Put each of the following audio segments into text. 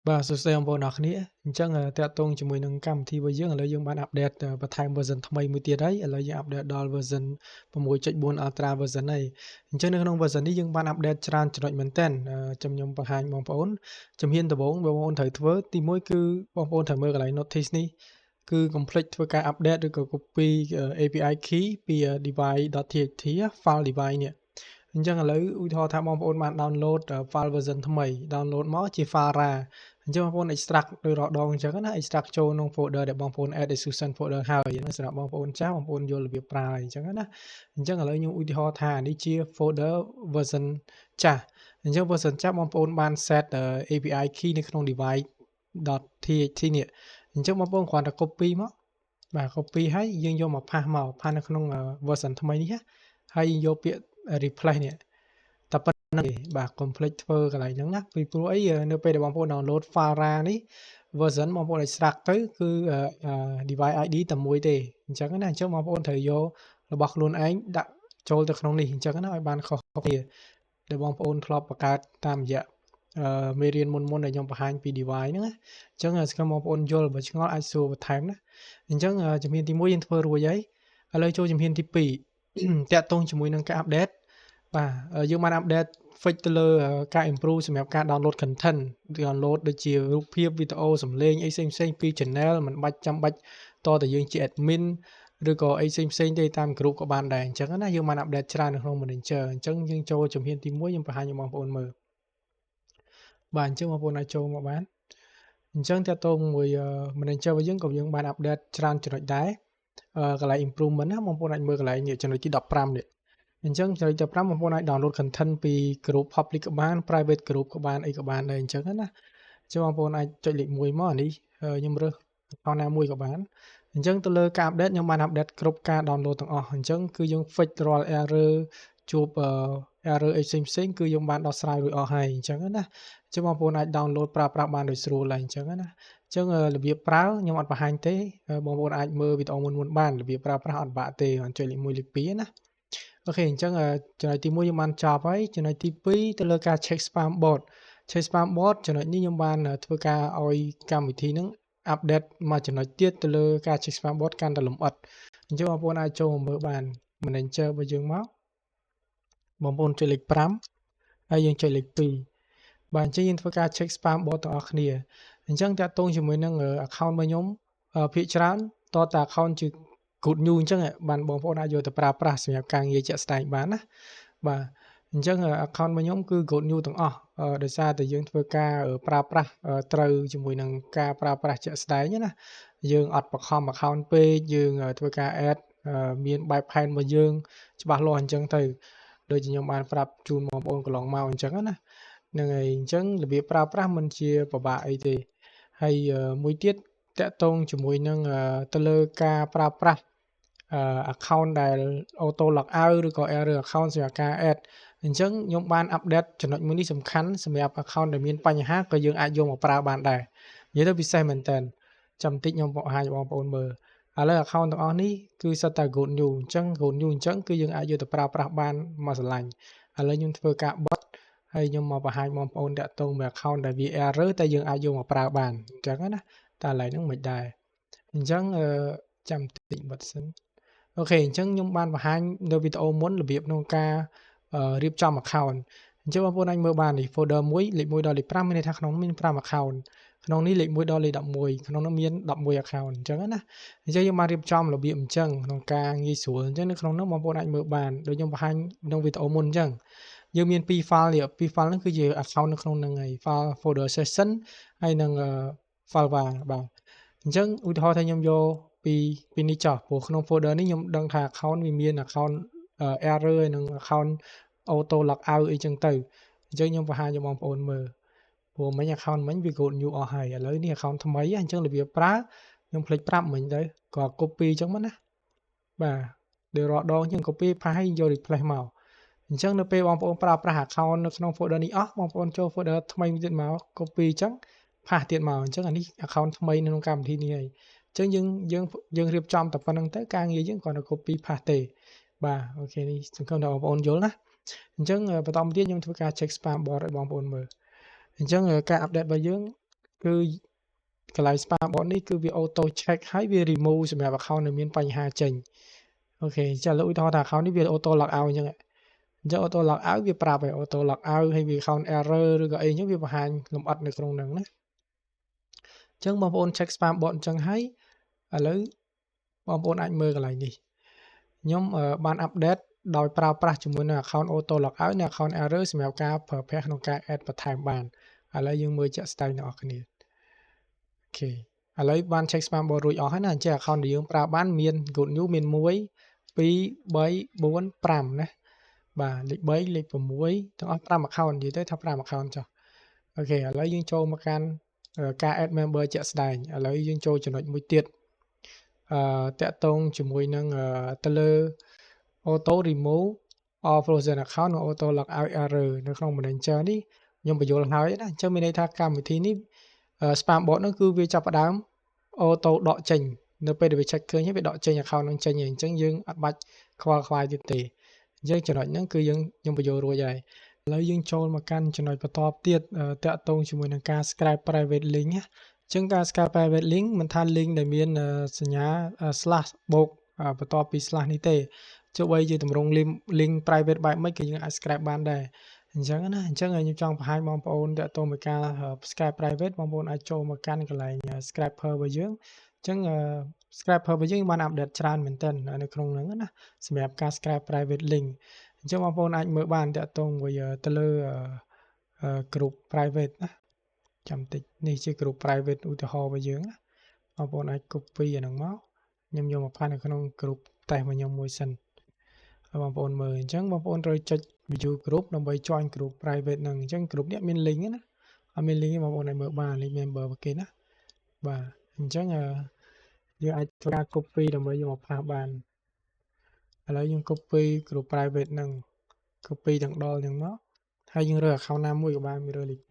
បាទសួស្តីបងប្អូនអរគ្នាអញ្ចឹងតាក់ទងជាមួយនឹងកម្មវិធីរបស់យើងឥឡូវយើងបានអាប់ដេតបន្ថែម version ថ្មីមួយទៀតហើយឥឡូវយើងអាប់ដេតដល់ version 6.4 Ultra version ហើយអញ្ចឹងនៅក្នុង version នេះយើងបានអាប់ដេតច្រើនចំណុចមែនទែនខ្ញុំបង្ហាញបងប្អូនជំហានដំបូងបងប្អូនត្រូវធ្វើទី1គឺបងប្អូនត្រូវមើលកន្លែង notice នេះគឺ complete ធ្វើការ update ឬក៏ copy API key ពី device.txt file device នេះអញ្ចឹងឥឡូវឧទាហរណ៍ថាបងប្អូនបាន download file version ថ្មី download មកជា file RAR អញ្ចឹងបងប្អូន extract ដោយរកដងអញ្ចឹងណា extract ចូលក្នុង folder ដែលបងប្អូន add extension folder ហើយហ្នឹងសម្រាប់បងប្អូនចាស់បងប្អូនយល់របៀបប្រើហើយអញ្ចឹងណាអញ្ចឹងឥឡូវខ្ញុំឧទាហរណ៍ថានេះជា folder version ចាស់អញ្ចឹង version ចាស់បងប្អូនបាន set API key នៅក្នុង device.txt នេះអញ្ចឹងបងប្អូនគ្រាន់តែ copy មកបាទ copy ហើយយើងយកមកផាសនៅក្នុង version ថ្មីនេះណាហើយយកពាក្យ replace នេះតែប៉ុណ្្នឹងទេបាទ complete ធ្វើកន្លែងហ្នឹងណាពីព្រោះអីនៅពេលដែលបងប្អូន download file RAR នេះ version បងប្អូន extract ទៅគឺ device ID តែមួយទេអញ្ចឹងណាអញ្ចឹងបងប្អូនត្រូវយករបស់ខ្លួនឯងដាក់ចូលទៅក្នុងនេះអញ្ចឹងណាឲ្យបានខុសគ្នាដែលបងប្អូនធ្លាប់បង្កើតតាមរយៈមេរៀនមុនដែលខ្ញុំបង្ហាញពី device ហ្នឹងណាអញ្ចឹងស្គមបងប្អូនយល់បើឆ្ងល់អាចសួរបន្ថែមណាអញ្ចឹងជំហានទី1យើងធ្វើរួចហើយឥឡូវចូលជំហានទី2តាក់ទងជាមួយនឹងការ update បាទយើងបាន update fix ទៅលើការ improve សម្រាប់ការ download content download ដូចជារូបភាពវីដេអូសំឡេងអីផ្សេងៗពី channel មិនបាច់ចាំបាច់តតែយើងជា admin ឬក៏អីផ្សេងៗទេតាម group ក៏បានដែរអញ្ចឹងណាយើងបាន update ច្រើននៅក្នុង Messenger អញ្ចឹងយើងចូលជំហានទី1ខ្ញុំបង្ហាញឲ្យបងប្អូនមើលបាទអញ្ចឹងបងប្អូនអាចចូលមកបានអញ្ចឹងតាក់ទងមួយ Messenger របស់យើងក៏យើងបាន update ច្រើនចំណុចដែរកន្លែង improvement ណាបងប្អូនអាចមើលកន្លែងនេះចំណុចទី15នេះអញ្ចឹងចំណុចទី15បងប្អូនអាច download content ពី group public ក៏បាន private group ក៏បានអីក៏បានដែរអញ្ចឹងណាអញ្ចឹងបងប្អូនអាចចុចលេខ1មកអានេះខ្ញុំរើស account ណាមួយក៏បានអញ្ចឹងទៅលើការ update ខ្ញុំបាន update គ្រប់ការ download ទាំងអស់អញ្ចឹងគឺយើង fix រាល់ error ជួបerror អីផ្សេងៗគឺយើងបានដោះស្រាយរួចអស់ហើយអញ្ចឹងណាអញ្ចឹងបងប្អូនអាច download ប្រើប្រាស់បានដោយស្រួលហើយអញ្ចឹងណាអញ្ចឹងរបៀបប្រើខ្ញុំអត់បង្ហាញទេបងប្អូនអាចមើលវីដេអូមុនបានរបៀបប្រើប្រាស់អត់បាក់ទេគ្រាន់ចុចលេខ1លេខ2ណាអូខេអញ្ចឹងចំណុចទី1ខ្ញុំបានចប់ហើយចំណុចទី2ទៅលើការ check spam bot check spam bot ចំណុចនេះខ្ញុំបានធ្វើការឲ្យកម្មវិធីហ្នឹង update មួយចំណុចទៀតទៅលើការ check spam bot កាន់តែលម្អិតអញ្ចឹងបងប្អូនអាចចូលមកមើលបាន Messenger របស់យើងមកបងប្អូនចុចលេខ5ហើយយើងចុចលេខ2បាទអញ្ចឹងយើងធ្វើការ check spam bot ទាំងអស់គ្នាអញ្ចឹងតាក់ទងជាមួយនឹង account របស់ខ្ញុំភាគច្រើនតតែ account ជា good news អញ្ចឹងបានបងប្អូនអាចយកទៅប្រើប្រាស់សម្រាប់ការងារជាក់ស្ដែងបានណាបាទអញ្ចឹង account របស់ខ្ញុំគឺ good news ទាំងអស់ដោយសារតែយើងធ្វើការប្រើប្រាស់ត្រូវជាមួយនឹងការប្រើប្រាស់ជាក់ស្ដែងណាយើងអត់បង្ខំ account ពេកយើងធ្វើការ add មានបែបផែនរបស់យើងច្បាស់លាស់អញ្ចឹងទៅដូចជាខ្ញុំបានប្រាប់ជូនបងប្អូនកន្លងមកអញ្ចឹងណាហ្នឹងហើយអញ្ចឹងរបៀបប្រើប្រាស់មិនជាពិបាកអីទេហើយមួយទៀតតាក់ទងជាមួយនឹងទៅលើការប្រើប្រាស់account ដែល auto log out ឬក៏ error account សម្រាប់ការ add អញ្ចឹងខ្ញុំបាន update ចំណុចមួយនេះសំខាន់សម្រាប់ account ដែលមានបញ្ហាក៏យើងអាចយកមកប្រើបានដែរនិយាយទៅពិសេសមែនតើចាំបន្តិចខ្ញុំបង្ហាញបងប្អូនមើលឥឡូវ account ទាំងអស់នេះគឺសុទ្ធតែ good news អញ្ចឹង good news អញ្ចឹងគឺយើងអាចយកទៅប្រើប្រាស់បានមកស្រឡាញ់ឥឡូវខ្ញុំធ្វើការបិទហើយខ្ញុំមកបង្ហាញបងប្អូនតាក់ទងមួយ account ដែលវា error តែយើងអាចយកមកប្រើបានអញ្ចឹងណាតែកន្លែងហ្នឹងមិនដែរអញ្ចឹងចាំបន្តិចបិទសិនអូខេអញ្ចឹងខ្ញុំបានបង្ហាញនៅវីដេអូមុនរបៀបក្នុងការរៀបចំ account អញ្ចឹងបងប្អូនអាចមើលបាននេះ folder 1លេខ1ដល់លេខ5មានន័យថាក្នុងមាន5 account ក្នុងនេះលេខ1ដល់លេខ11ក្នុងនោះមាន11 account អញ្ចឹងណាអញ្ចឹងយើងបានរៀបចំរបៀបអញ្ចឹងក្នុងការងាយស្រួលអញ្ចឹងនៅក្នុងនោះបងប្អូនអាចមើលបានដូចខ្ញុំបង្ហាញក្នុងវីដេអូមុនអញ្ចឹងយើងមាន2 file នេះ2 file ហ្នឹងគឺជា account នៅក្នុងហ្នឹងហើយ file folder session ហើយនិង file var បាទអញ្ចឹងឧទាហរណ៍ថាខ្ញុំយកពីនេះចោះព្រោះក្នុង folder នេះខ្ញុំដឹងថា account វាមាន account error ហើយនិង account auto log out អីចឹងទៅអញ្ចឹងខ្ញុំបង្ហាញឲ្យបងប្អូនមើលព្រោះមិញ account មិញវា good new អស់ហើយឥឡូវនេះ account ថ្មីអញ្ចឹងរបៀបប្រើខ្ញុំភ្លេចប្រាប់មិញទៅគាត់ copy អញ្ចឹងមកណាបាទដូចរាល់ដងអញ្ចឹង copy ផាសហើយយក replace មកអញ្ចឹងនៅពេលបងប្អូនប្រើប្រាស់ account នៅក្នុង folder នេះអស់បងប្អូនចូល folder ថ្មីមួយទៀតមក copy អញ្ចឹងផាសទៀតមកអញ្ចឹងអានេះ account ថ្មីនៅក្នុងកម្មវិធីនេះហើយអញ្ចឹងយើងរៀបចំតែប៉ុណ្្នឹងទៅការងារយើងគ្រាន់តែ copy ផាសទេបាទអូខេនេះសង្ឃឹមថាបងប្អូនយល់ណាអញ្ចឹងបន្តមកទៀតខ្ញុំធ្វើការ check spam bot ឲ្យបងប្អូនមើលអញ្ចឹងការ update របស់យើង គឺកន្លែង spam bot នេះគឺវា auto check ហើយវា remove សម្រាប់ account ដែលមានបញ្ហាចេញអូខេចាឥឡូវឧទាហរណ៍ថា account នេះវា auto log out អញ្ចឹងអញ្ចឹង auto log out វាប្រាប់ហើយ auto log out ហើយវា account error ឬក៏អីអញ្ចឹងវាបង្ហាញលម្អិតនៅក្នុងហ្នឹងណាអញ្ចឹងបងប្អូន check spam bot អញ្ចឹងហើយឥឡូវបងប្អូនអាចមើលកន្លែងនេះខ្ញុំបាន update ដោយប្រើប្រាស់ជាមួយនឹង account auto log out និង account error សម្រាប់ការប្រើប្រាស់ក្នុងការ add បន្ថែមបានឥឡូវយើងមើលជាក់ស្ដែងអ្នកនរគ្នាអូខេឥឡូវបាន check spam bot រួចអស់ហើយណាអញ្ចឹង account ដែលយើងប្រើបានមាន good news មាន1 2 3 4 5ណាបាទលេខ3លេខ6ទាំងអស់5 account និយាយទៅថា5 account ចុះអូខេឥឡូវយើងចូលមកកាន់ការ add member ជាក់ស្ដែងឥឡូវយើងចូលចំណុចមួយទៀតតាក់ទងជាមួយនឹងទៅលើ auto remove all frozen account និង auto log out error នៅក្នុង manager នេះខ្ញុំបញ្យល់ហើយណាអញ្ចឹងមានន័យថាកម្មវិធីនេះspam bot នោះគឺវាចាប់ផ្ដើម auto ដកចេញនៅពេលដែលវា check ឃើញហើយវាដកចេញ account នឹងចេញហើយអញ្ចឹងយើងអត់បាច់ខ្វល់ខ្វាយទៀតទេអញ្ចឹងចំណុចហ្នឹងគឺខ្ញុំបញ្យល់រួចហើយឥឡូវយើងចូលមកកាន់ចំណុចបន្តទៀតតាក់ទងជាមួយនឹងការ scrape private link ណាអញ្ចឹងការ scrape private link មិនថា link ដែលមានសញ្ញា slash បូកបន្ទាប់ពី slash នេះទេចុះបីជាទម្រង់ link private បែបម៉េចក៏យើងអាច scrape បានដែរអញ្ចឹងណាអញ្ចឹងខ្ញុំចង់បង្ហាញបងប្អូនតាក់ទងមួយការ scrape private បងប្អូនអាចចូលមកកាន់កន្លែង scraper របស់យើងអញ្ចឹង scraper របស់យើងបាន update ច្រើនមែនទែននៅក្នុងហ្នឹងណាសម្រាប់ការ scrape private link អញ្ចឹងបងប្អូនអាចមើលបានតាក់ទងមួយទៅលើ group private ណាចាំតិចនេះជា group private ឧទាហរណ៍របស់យើងណាបងប្អូនអាច copy អាហ្នឹងមកខ្ញុំយកមកផាសនៅក្នុង group តេស្តរបស់ខ្ញុំមួយសិនហើយបងប្អូនមើលអញ្ចឹងបងប្អូនត្រូវចុច view group ដើម្បី join group private ហ្នឹងអញ្ចឹង group នេះមាន link ណាអត់មាន link ទេបងប្អូនអាចមើលបាន link member របស់គេណាបាទអញ្ចឹងយើងអាចធ្វើការ copy ដើម្បីយកមកផាសបានឥឡូវយើង copy group private ហ្នឹង copy ទាំងដលហ្នឹងមកហើយយើងរើស account ណាមួយក៏បានមានរើសលេខ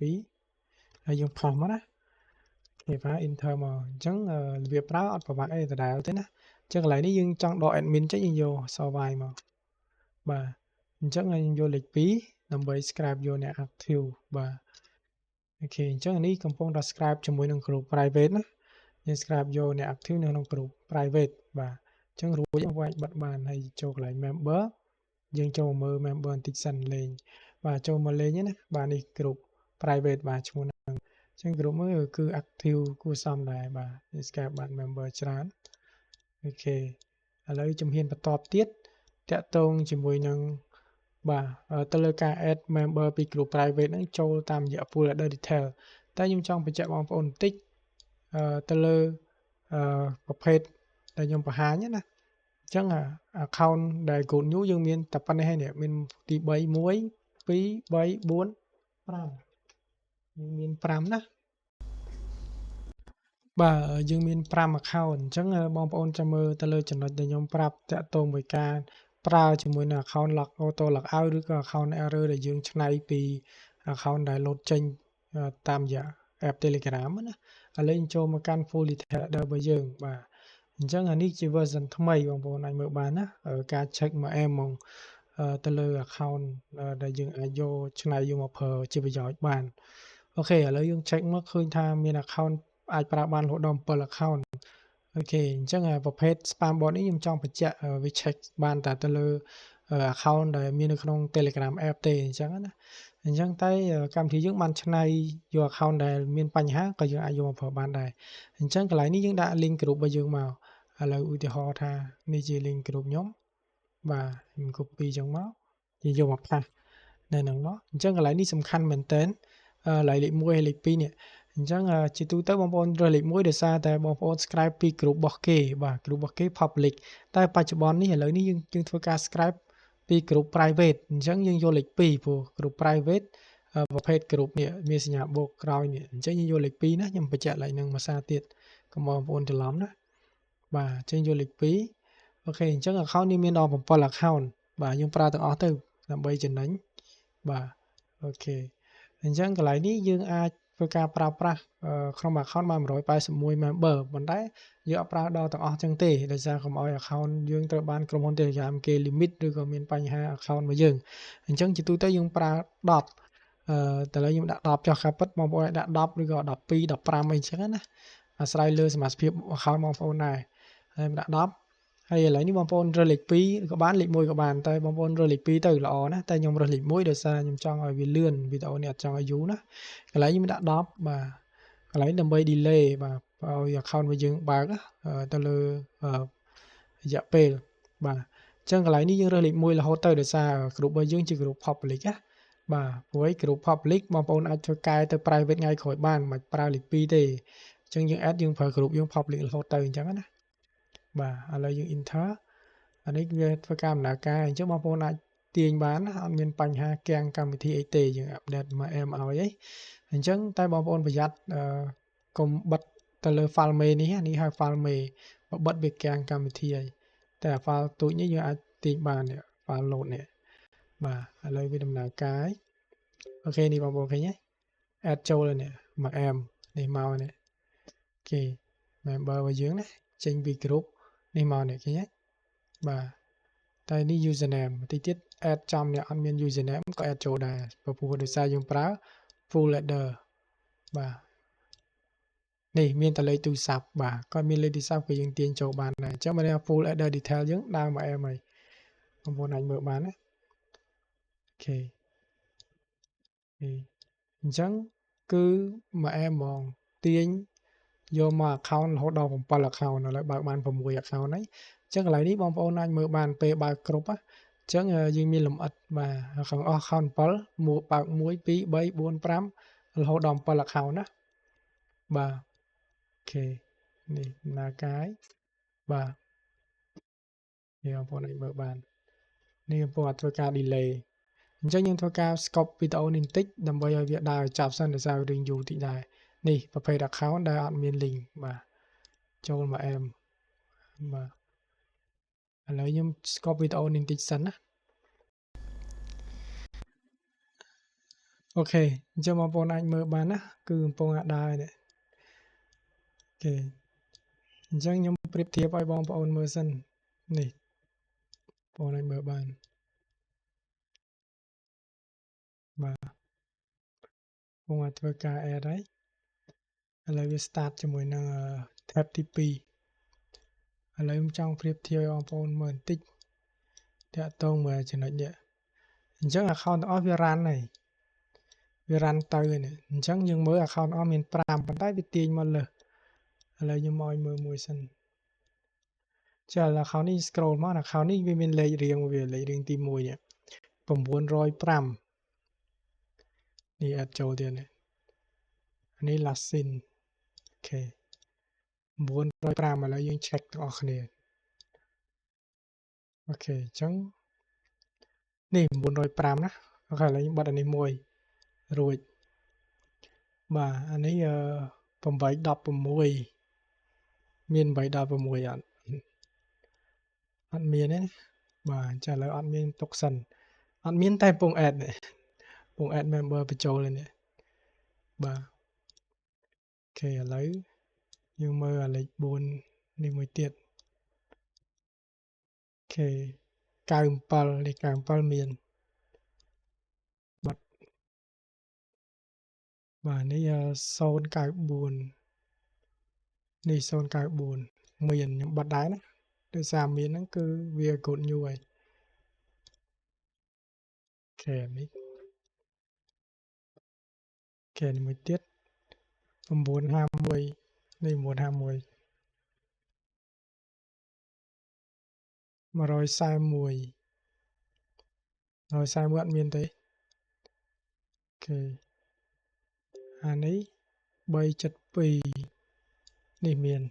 2ហើយយើងផុសមកណាគេផា enter មកអញ្ចឹងរបៀបប្រើអត់ប្របាក់អីដដែលទេណាអញ្ចឹងកន្លែងនេះយើងចង់ដក admin ចេញយើងយក survive មកបាទអញ្ចឹងយើងយកលេខ2ដើម្បី scrape យកអ្នក active បាទអូខេអញ្ចឹងនេះកំពុងតែ scrape ជាមួយនឹង group private ណាយើង scrape យកអ្នក active នៅក្នុង group private បាទអញ្ចឹងរួចយើងអាចបិទបានហើយចូលកន្លែង member យើងចូលមើល member បន្តិចសិនលេងបាទចូលមកលេងណាបាទនេះ group private បាទឈ្មោះហ្នឹងអញ្ចឹង group មួយគឺ active គួរសមដែរបាទ scrape បាន member ច្រើនអូខេឥឡូវជំហានបន្តទៀតតាក់ទងជាមួយនឹងបាទទៅលើការ add member ពី group private ហ្នឹងចូលតាមរយៈ folder detail តែខ្ញុំចង់បញ្ជាក់បងប្អូនបន្តិចទៅលើប្រភេទដែលខ្ញុំបង្ហាញណាអញ្ចឹងaccount ដែល good news យើងមានតែប៉ុណ្្នេះហើយនេះមានទី3 1 2 3 4 5យើងមាន5ណាបាទយើងមាន5 account អញ្ចឹងបងប្អូនចាំមើលទៅលើចំណុចដែលខ្ញុំប្រាប់តាក់ទងមួយការប្រើជាមួយនឹង account log auto log out ឬក៏ account error ដែលយើងឆ្នៃពី account ដែល load ចេញតាមរយៈ app Telegram ណាឥឡូវយើងចូលមកកាន់ full detail របស់យើងបាទអញ្ចឹងអានេះជា version ថ្មីបងប្អូនអាចមើលបានណាការ check មក M មកទៅលើ account ដែលយើងអាចយកឆ្នៃយកមកប្រើជាប្រយោជន៍បានអូខេឥឡូវយើង check មកឃើញថាមាន account អាចប្រើបានរហូតដល់7 account អូខេអញ្ចឹងប្រភេទ spam bot នេះខ្ញុំចង់បញ្ជាក់វា check បានតែទៅលើ account ដែលមាននៅក្នុង Telegram app ទេអញ្ចឹងណាអញ្ចឹងតែកម្មវិធីយើងបានឆ្នៃយក account ដែលមានបញ្ហាក៏យើងអាចយកមកប្រើបានដែរអញ្ចឹងកន្លែងនេះយើងដាក់ link group របស់យើងមកឥឡូវឧទាហរណ៍ថានេះជា link group ខ្ញុំបាទខ្ញុំ copy ចឹងមកយើងយកមកផាសនៅហ្នឹងមកអញ្ចឹងកន្លែងនេះសំខាន់មែនតើលេខ1ហើយលេខ2នេះអញ្ចឹងជាទូទៅបងប្អូនរើសលេខ1ដោយសារតែបងប្អូន subscribe ពី group របស់គេបាទ group របស់គេ public តែបច្ចុប្បន្ននេះឥឡូវនេះយើងធ្វើការ subscribe ពី group private អញ្ចឹងយើងយកលេខ2ព្រោះ group private ប្រភេទ group នេះមានសញ្ញាបូកក្រោយនេះអញ្ចឹងយើងយកលេខ2ណាខ្ញុំបញ្ជាក់ឡើងនឹងមួយសារទៀតកុំបងប្អូនច្រឡំណាបាទអញ្ចឹងយកលេខ2អូខេអញ្ចឹង account នេះមានដល់7 account បាទយើងប្រើទាំងអស់ទៅដើម្បីចំណេញបាទអូខេអញ្ចឹងកន្លែងនេះយើងអាចធ្វើការប្រើប្រាស់ក្នុង account បាន181 member ប៉ុន្តែយើងអត់ប្រើដល់ទាំងអស់ចឹងទេដោយសារកុំឲ្យ account យើងត្រូវបានក្រុមហ៊ុន Telegram គេ limit ឬក៏មានបញ្ហា account របស់យើងអញ្ចឹងជាទូទៅយើងប្រើ10 តែឥឡូវខ្ញុំដាក់10ចុះការពិតបងប្អូនអាចដាក់10ឬក៏12 15អីចឹងណាអាស្រ័យលើសមាជិក account បងប្អូនដែរហើយខ្ញុំដាក់10ហើយឥឡូវនេះបងប្អូនរើសលេខ2ក៏បានលេខ1ក៏បានតែបងប្អូនរើសលេខ2ទៅល្អណាស់តែខ្ញុំរើសលេខ1ដោយសារខ្ញុំចង់ឲ្យវាលឿនវីដេអូនេះអត់ចង់ឲ្យយូរណាកន្លែងខ្ញុំដាក់10បាទកន្លែងដើម្បី delay បាទឲ្យ account របស់យើងបើកទៅលើរយៈពេលបាទអញ្ចឹងកន្លែងនេះយើងរើសលេខ1រហូតទៅដោយសារ group របស់យើងជា group public ណាបាទព្រោះឯ group public បងប្អូនអាចធ្វើកែទៅ private ថ្ងៃក្រោយបានមិនប្រើលេខ2ទេអញ្ចឹងយើង add យើងប្រើ group យើង public រហូតទៅអញ្ចឹងណាបាទឥឡូវយើង enter អានេះវាធ្វើការដំណើរការអញ្ចឹងបងប្អូនអាចទាញបានណាអត់មានបញ្ហាគាំងកម្មវិធីអីទេយើង update មក M ឲ្យអញ្ចឹងតែបងប្អូនប្រយ័ត្នកុំបិទទៅលើ file main នេះហៅ file main បើបិទវាគាំងកម្មវិធីហើយតែ file ទូចនេះយើងអាចទាញបាន file load នេះបាទឥឡូវវាដំណើរការអូខេនេះបងប្អូនឃើញទេ add ចូលនេះមក M នេះមកនេះអូខេ member របស់យើងណាចេញពី group នេះមកនេះឃើញទេបាទតែនេះ username បន្តិចទៀត add ចំនេះអត់មាន username ក៏ add ចូលដែរព្រោះដោយសារយើងប្រើ full header បាទនេះមានតែលេខទូរស័ព្ទបាទគាត់មានលេខទូរស័ព្ទក៏យើងទាញចូលបានដែរអញ្ចឹងបើ full header detail យើងដើរមក M ហើយបងប្អូនអាចមើលបានណាអូខេអញ្ចឹងគឺមក M ហ្មងទាញយកមក account រហូតដល់7 account ឥឡូវបើកបាន6 account ហើយអញ្ចឹងកន្លែងនេះបងប្អូនអាចមើលបានពេលបើកគ្រប់អញ្ចឹងយើងមានលម្អិតបាទខាងអស់ account 7មកបើក1 2 3 4 5រហូតដល់7 account ណាបាទអូខេនេះដំណើរការបាទនេះបងប្អូនអាចមើលបាននេះបងប្អូនអាចធ្វើការ delay អញ្ចឹងយើងធ្វើការ scope វីដេអូនេះបន្តិចដើម្បីឲ្យវាដើរចាប់សិនដោយសាររឿងយូរតិចដែរនេះប្រភេទ account ដែលអត់មាន link បាទចូលមក M បាទឥឡូវខ្ញុំ scope វីដេអូនេះបន្តិចសិនណាអូខេអញ្ចឹងបងប្អូនអាចមើលបានណាគឺកំពុងតែដើរនេះអូខេអញ្ចឹងខ្ញុំប្រៀបធៀបឲ្យបងប្អូនមើលសិននេះបងប្អូនអាចមើលបានបាទបងអាចធ្វើការ add ហើយឥឡូវវា start ជាមួយនឹង tab ទី2ឥឡូវខ្ញុំចង់ប្រៀបធៀបឲ្យបងប្អូនមើលបន្តិចតាក់ទងមើលចំណុចនេះអញ្ចឹង account ទាំងអស់វា run ហើយវា run ទៅនេះអញ្ចឹងយើងមើល account អស់មាន5ប៉ុន្តែវាទាញមកលើសឥឡូវខ្ញុំឲ្យមើលមួយសិនចា account នេះ scroll មក account នេះវាមានលេខរៀងវាលេខរៀងទី1នេះ905នេះ add ចូលទៀតនេះនេះ Lasin អូខេ905ឥឡូវយើង check ទាំងអស់គ្នាអូខេអញ្ចឹងនេះ905ណាអូខេឥឡូវខ្ញុំបិទអានេះមួយរួចបាទអានេះ816មាន816អត់មានទេបាទចាឥឡូវអត់មានទុកសិនអត់មានតែពង add នេះពង add member បញ្ចូលនេះបាទអូខេឥឡូវយើងមើលលេខ4នេះមួយទៀតអូខេ97លេខ97មានបាត់បាទនេះ094នេះ094មានខ្ញុំបាត់ដែរណាដោយសារមានហ្នឹងគឺវា good new ហើយអូខេនេះអូខេនេះមួយទៀត951នេះ951 141 141អត់មានទេអូខេអានេះ372នេះមាន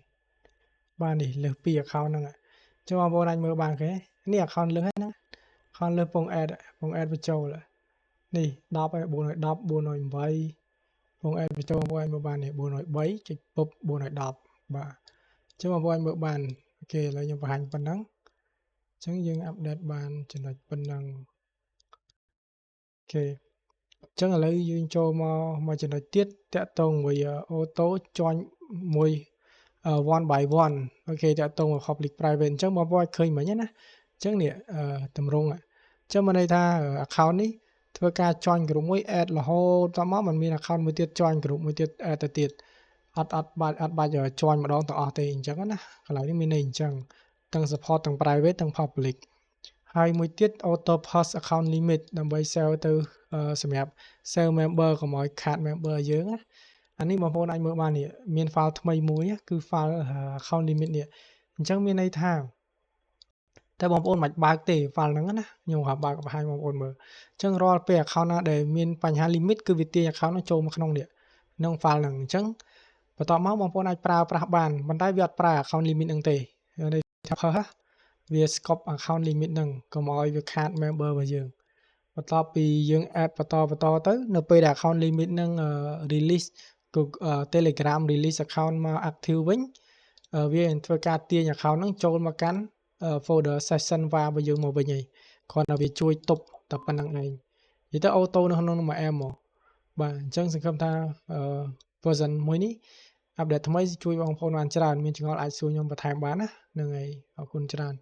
បាទនេះលើសពី account ហ្នឹងចូលបងប្អូនអាចមើលបានគេនេះ account លើសហ្នឹង account លើសពង add បញ្ចូលនេះ10ហើយ410 408ពង add បញ្ចូលបងប្អូនមើលបាននេះ403ចុចពុប410បាទចូលបងប្អូនមើលបានអូខេឥឡូវខ្ញុំបង្ហាញប៉ុណ្ណឹងអញ្ចឹងយើង update បានចំណុចប៉ុណ្ណឹងអូខេអញ្ចឹងឥឡូវយើងចូលមកចំណុចទៀតតាក់ទងមួយ auto join មួយ one by one អូខេតាក់ទង public private អញ្ចឹងបងប្អូនឃើញមិញណាអញ្ចឹងនេះតម្រងអញ្ចឹងមានន័យថា account នេះ ធ្វើការ join group មួយ add រហូតតមកมันមាន account មួយទៀត join group មួយទៀត add ទៅទៀតអត់បាច់ join ម្ដងទាំងអស់ទេអញ្ចឹងណាកន្លែងនេះមានន័យអញ្ចឹងទាំង support ទាំង private ទាំង public ហើយមួយទៀត auto post account limit ដើម្បី sell ទៅសម្រាប់ sell member កុំឲ្យខាត member យើងណាអានេះបងប្អូនអាចមើលបាននេះមាន file ថ្មីមួយគឺ file account limit នេះអញ្ចឹងមានន័យថាតែបងប្អូនមិនបើកទេ file ហ្នឹងណាខ្ញុំក៏បើកបង្ហាញបងប្អូនមើលអញ្ចឹងរាល់ពេល account ណាដែលមានបញ្ហា limit គឺវាទាញ account ហ្នឹងចូលមកក្នុងនេះក្នុង file ហ្នឹងអញ្ចឹងបន្ទាប់មកបងប្អូនអាចប្រើប្រាស់បានប៉ុន្តែវាអត់ប្រើ account limit ហ្នឹងទេន័យថាវា scope account limit ហ្នឹងកុំឲ្យវាខាត member របស់យើងបន្ទាប់ពីយើង add បន្តទៅនៅពេលដែល account limit ហ្នឹង release Telegram release account មក active វិញវានឹងធ្វើការទាញ account ហ្នឹងចូលមកកាន់ folder session var របស់យើងមកវិញហើយគ្រាន់តែវាជួយទប់តែប៉ុណ្្នឹងឯងនិយាយទៅ auto នៅក្នុងមួយ app មកបាទអញ្ចឹងសង្ឃឹមថាversion មួយនេះ update ថ្មីជួយបងប្អូនបានច្រើនមានចម្ងល់អាចសួរខ្ញុំបន្ថែមបានណាហ្នឹងហើយអរគុណច្រើន